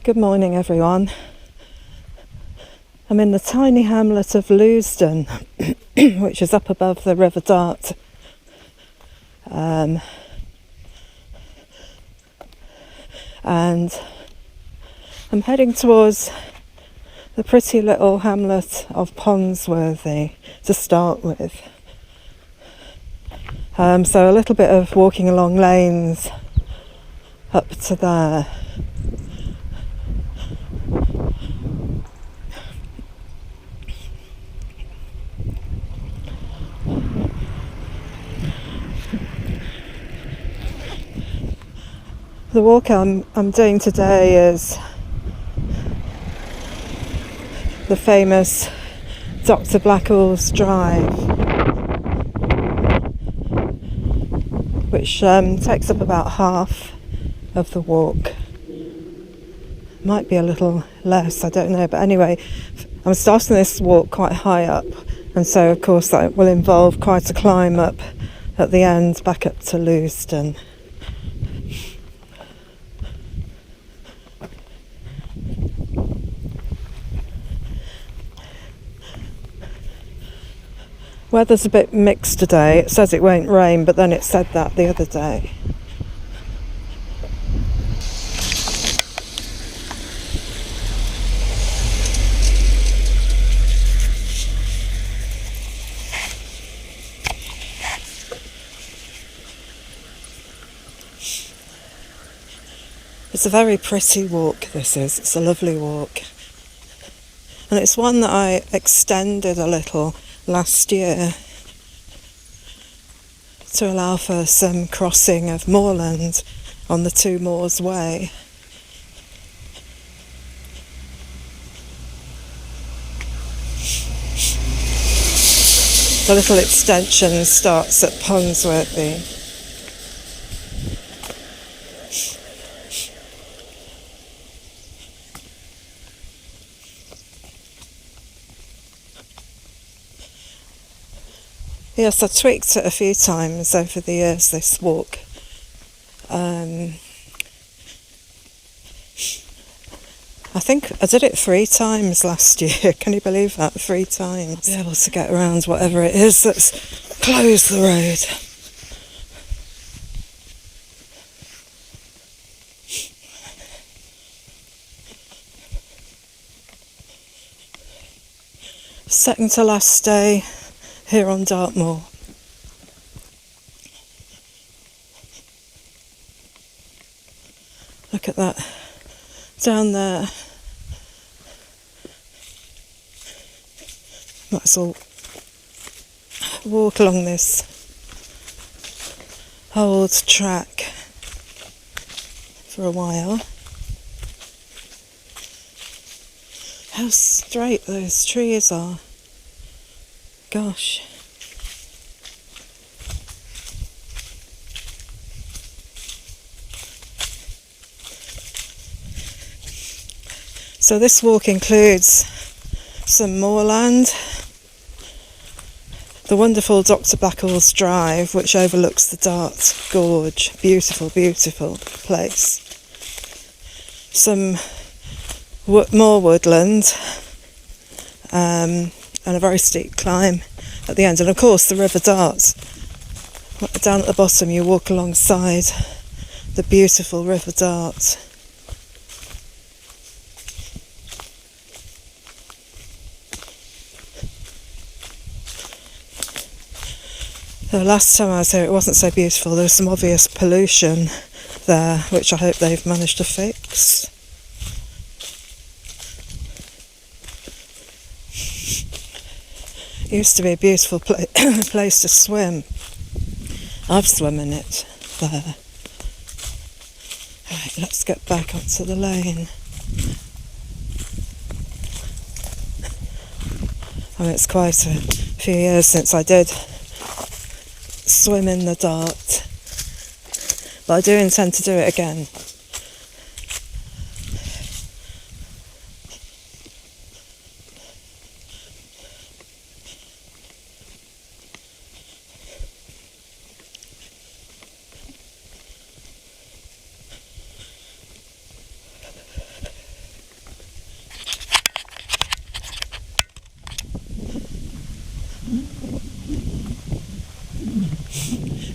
Good morning, everyone. I'm in the tiny hamlet of Leusdon, which is up above the River Dart. And I'm heading towards the pretty little hamlet of Ponsworthy to start with. So a little bit of walking along lanes up to there. The walk I'm doing today is the famous Dr Blackalls Drive, which takes up about half of the walk. Might be a little less, I don't know, but anyway, I'm starting this walk quite high up, and so of course that will involve quite a climb up at the end back up to Leusdon. Weather's a bit mixed today. It says it won't rain, but then it said that the other day. It's a very pretty walk, this is. It's a lovely walk. And it's one that I extended a little last year to allow for some crossing of moorland on the Two Moors Way. The little extension starts at Ponsworthy. Yes, I've tweaked it a few times over the years, this walk. I think I did it 3 times last year. Can you believe that? 3 times. Be able to get around whatever it is that's closed the road. Second to last day here on Dartmoor. Look at that down there. Might as well walk along this old track for a while. How straight those trees are. Gosh. So this walk includes some moorland, the wonderful Dr Blackalls Drive, which overlooks the Dart Gorge. Beautiful, beautiful place. Some more woodland, and a very steep climb at the end, and of course the River Dart. Down at the bottom you walk alongside the beautiful River Dart. The last time I was here it wasn't so beautiful. There was some obvious pollution there, which I hope they've managed to fix. It used to be a beautiful place to swim. I've swum in it there. Right, let's get back onto the lane. I mean, it's quite a few years since I did swim in the Dart, but I do intend to do it again.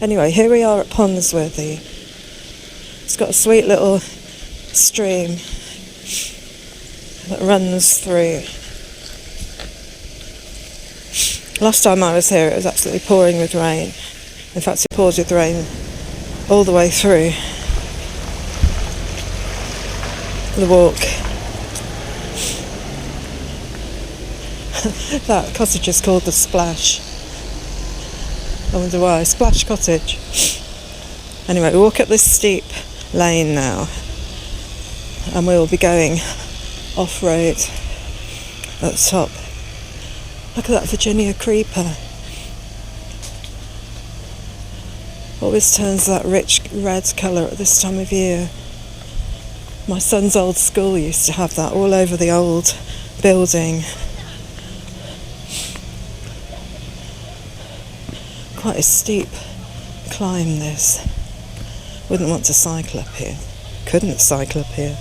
Anyway, here we are at Ponsworthy. It's got a sweet little stream that runs through. Last time I was here it was absolutely pouring with rain. In fact, it poured with rain all the way through the walk. That cottage is called the Splash. I wonder why. Splash Cottage. Anyway, we walk up this steep lane now and we will be going off-road at the top. Look at that Virginia creeper. Always turns that rich red colour at this time of year. My son's old school used to have that all over the old building. Quite a steep climb this. Wouldn't want to cycle up here. Couldn't cycle up here.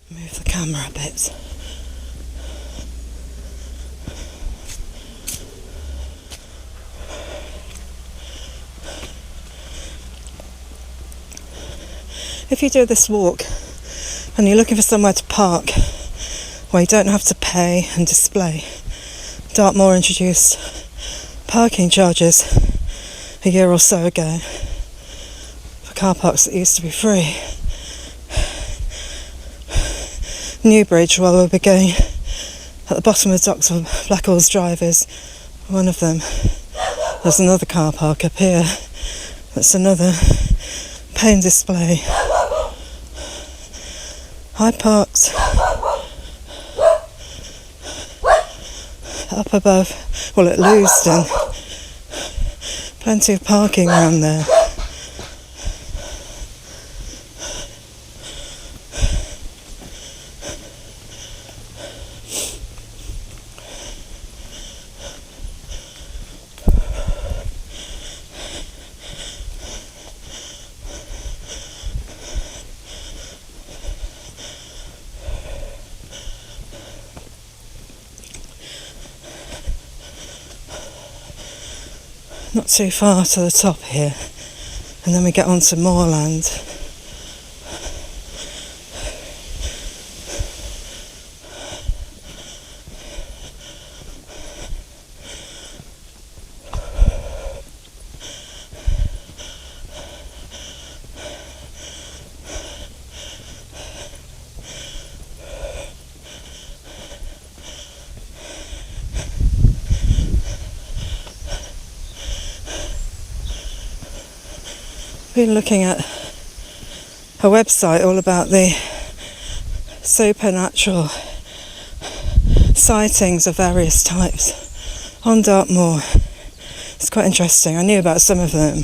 Move the camera a bit. If you do this walk and you're looking for somewhere to park where you don't have to pay and display, Dartmoor introduced parking charges a year or so ago for car parks that used to be free. Newbridge, where we'll be going at the bottom of Dr Blackalls Drive, is one of them. There's another car park up here that's another pay and display. I parked up above, well, at Leusdon. Plenty of parking around there. Not too far to the top here, and then we get onto moorland. Been looking at a website all about the supernatural sightings of various types on Dartmoor. It's quite interesting. I knew about some of them.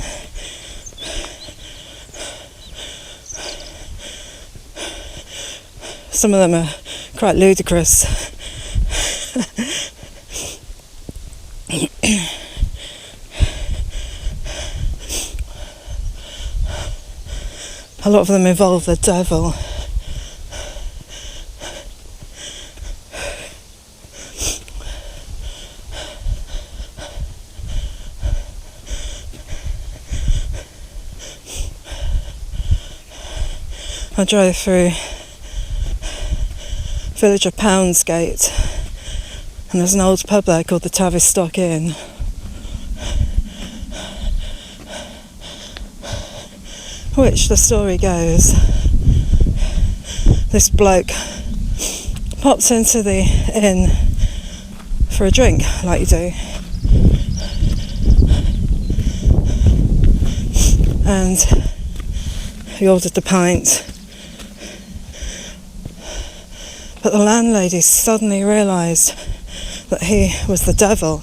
Some of them are quite ludicrous. A lot of them involve the devil. I drove through village of Poundsgate, and there's an old pub there called the Tavistock Inn. Which, the story goes, this bloke pops into the inn for a drink, like you do. and he ordered the pint. But the landlady suddenly realised that he was the devil.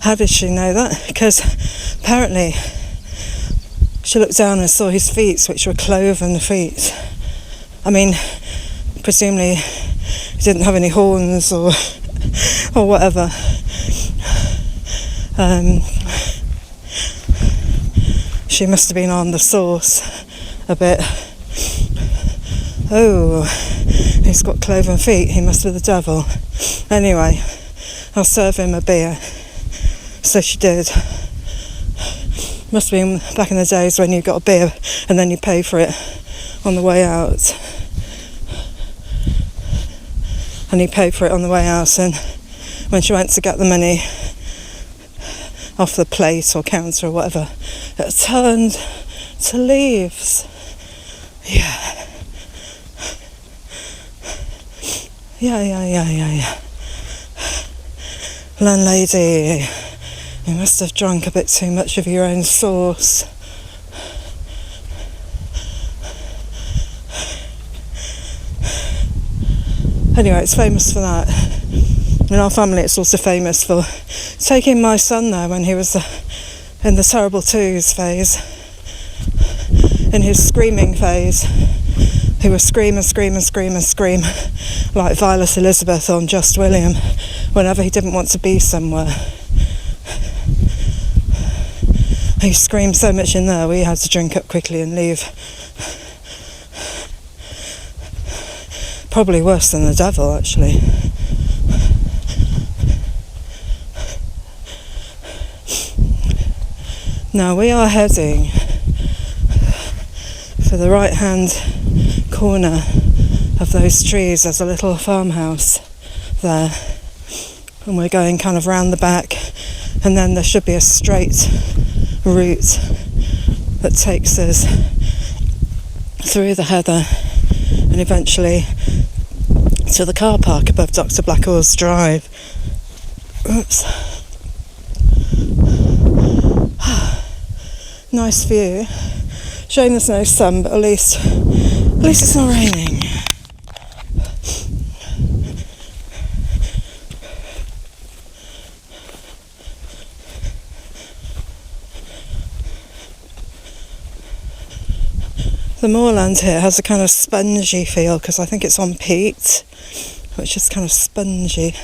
How did she know that? Because apparently she looked down and saw his feet, which were cloven feet. I mean, presumably he didn't have any horns or whatever. She must have been on the sauce a bit. Oh, he's got cloven feet, he must be the devil. Anyway, I'll serve him a beer. So she did. Must have been back in the days when you got a beer and then you pay for it on the way out. And he paid for it on the way out, and when she went to get the money off the plate or counter or whatever, it turned to leaves. Yeah. Landlady, you must have drunk a bit too much of your own sauce. Anyway, it's famous for that. In our family, it's also famous for taking my son there when he was in the terrible twos phase, in his screaming phase. He would scream like Violet Elizabeth on Just William whenever he didn't want to be somewhere. He screamed so much in there we had to drink up quickly and leave. Probably worse than the devil, actually. Now we are heading for the right hand corner of those trees. There's a little farmhouse there, and we're going kind of round the back, and then there should be a straight route that takes us through the heather and eventually to the car park above Dr Blackalls Drive. Oops. Nice view. Shame there's no sun, but at least it's not raining. The moorland here has a kind of spongy feel because I think it's on peat, which is kind of spongy.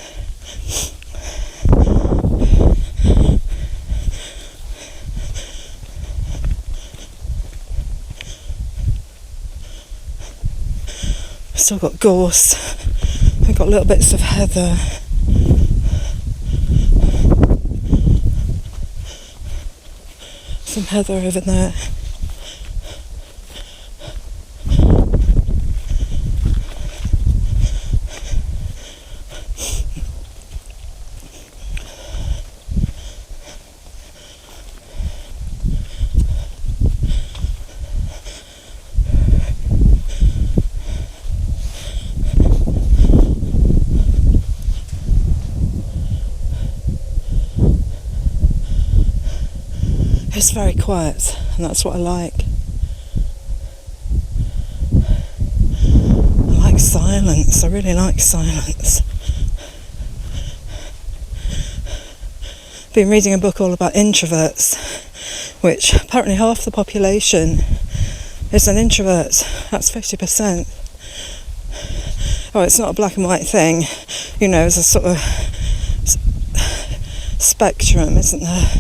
Still got gorse. We've got little bits of heather. Some heather over there. It's very quiet, and that's what I like. I like silence. I really like silence. Been reading a book all about introverts, which apparently half the population is an introvert. That's 50%. Oh, it's not a black and white thing, you know, it's a sort of spectrum, isn't there?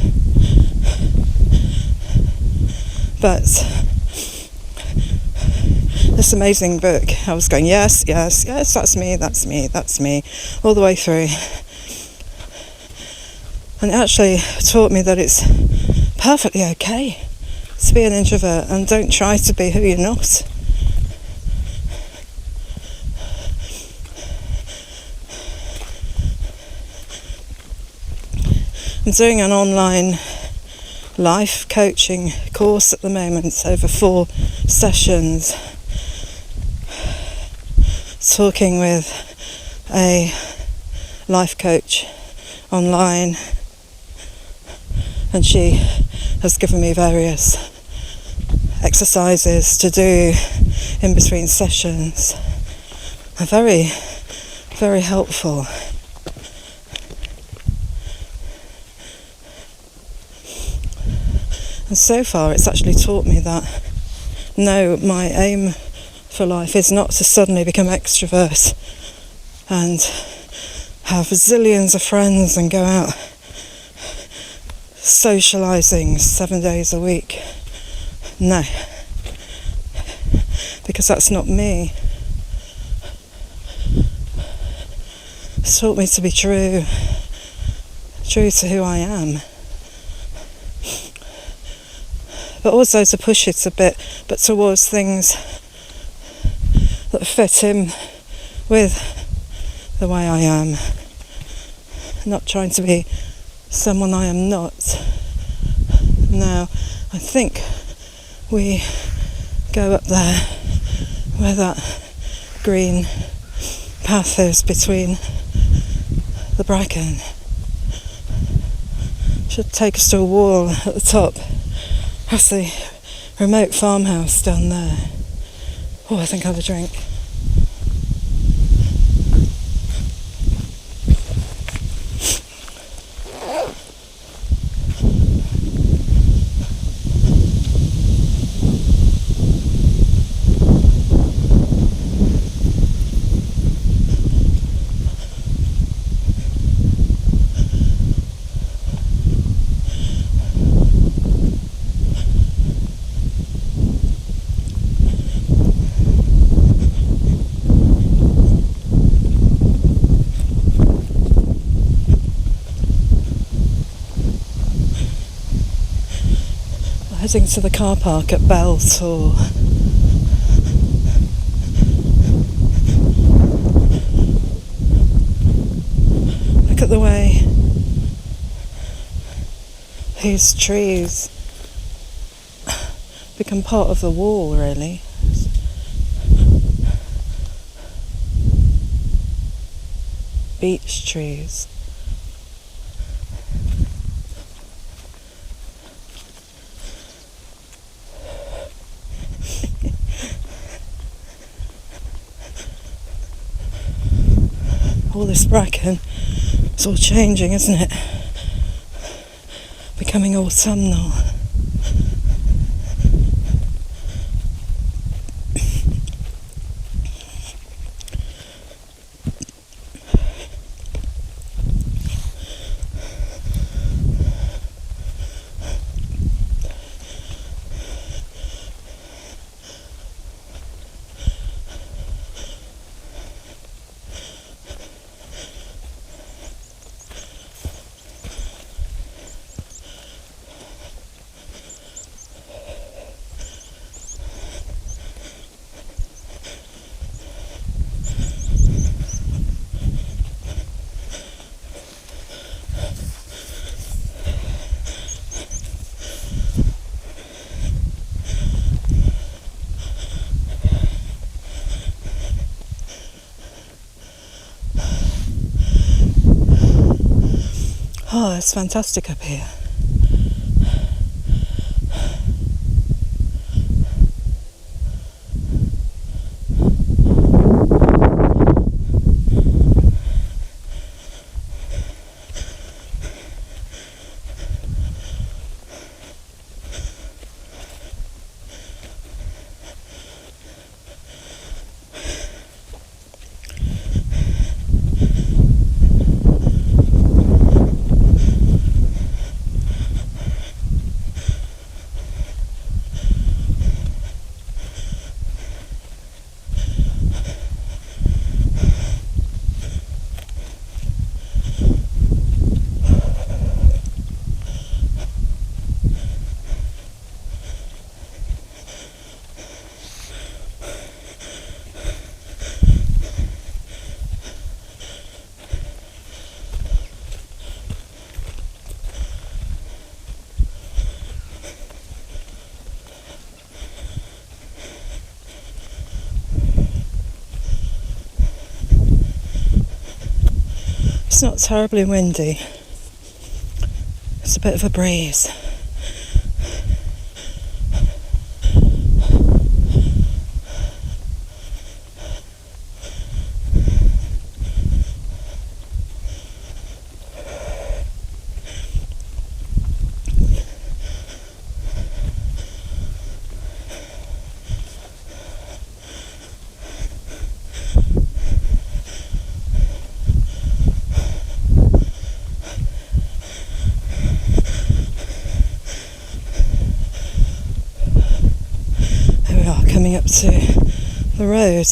But this amazing book, I was going, yes, that's me, all the way through. And it actually taught me that it's perfectly okay to be an introvert, and don't try to be who you're not. I'm doing an online life coaching course at the moment, over 4 sessions, talking with a life coach online and she has given me various exercises to do in between sessions. Are very, very helpful. And so far it's actually taught me that no, my aim for life is not to suddenly become extrovert and have zillions of friends and go out socialising 7 days a week. No, because that's not me. It's taught me to be true to who I am, but also to push it a bit, but towards things that fit in with the way I am, not trying to be someone I am not. Now, I think we go up there where that green path is between the bracken. Should take us to a wall at the top. That's the remote farmhouse down there. Oh, I think I'll have a drink. Heading to the car park at Bel Tor. Look at the way these trees become part of the wall, really. Beech trees. All this bracken, it's all changing, isn't it? Becoming autumnal. Oh, it's fantastic up here. It's not terribly windy. It's a bit of a breeze. Coming up to the road.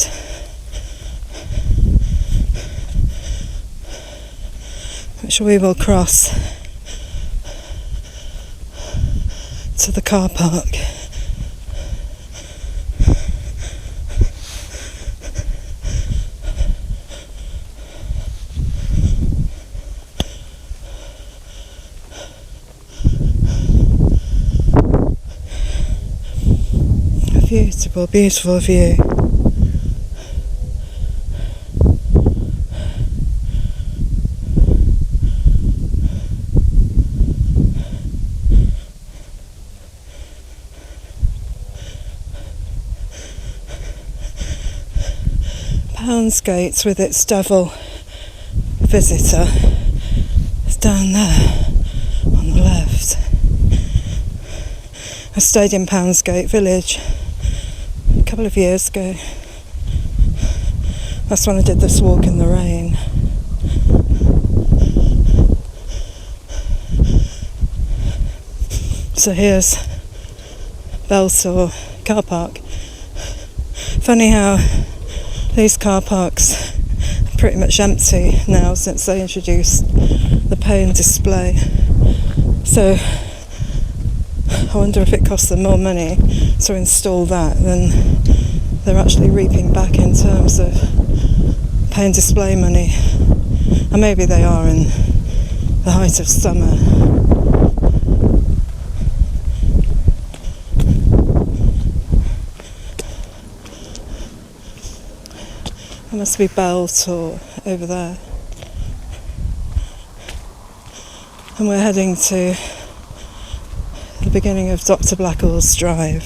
Which we will cross to the car park. Beautiful, beautiful view. Poundsgate with its devil visitor is down there on the left. I stayed in Poundsgate village a couple of years ago. That's when I did this walk in the rain. So here's Bel Tor car park. Funny how these car parks are pretty much empty now since they introduced the pay and display. So I wonder if it costs them more money to install that than they're actually reaping back in terms of pay and display money. And maybe they are in the height of summer. There must be Bel Tor over there. And we're heading to the beginning of Dr Blackalls Drive.